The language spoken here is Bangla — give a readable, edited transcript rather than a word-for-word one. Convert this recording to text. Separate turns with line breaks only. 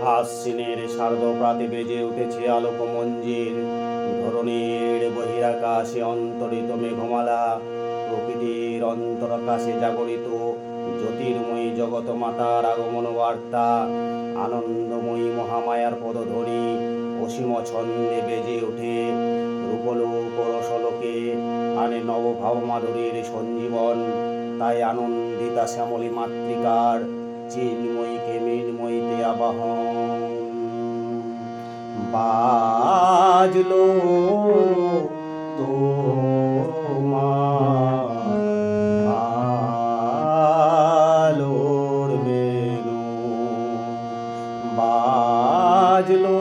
আশ্বিনের শারদ প্রাতে বেজে উঠেছে আলোক মঞ্জির। ধরণীর বহিরাকাশে অন্তরিত মেঘমালা, প্রকৃতির অন্তরাকাশে জাগরিত জ্যোতির্ময়ী জগৎ মাতার আগমন বার্তা। আনন্দময়ী মহামায়ার পদধ্বনি অসীম ছন্দে বেজে ওঠে। রূপলোক রসলোকে আনে নবভাব মাধুরীর সঞ্জীবন। তাই আনন্দিতা শ্যামলী মাতৃকার চিন্ময়ীকে মৃন্ময়ীতে আবাহন। বাজলো তোমার আলোর বেণু, বাজলো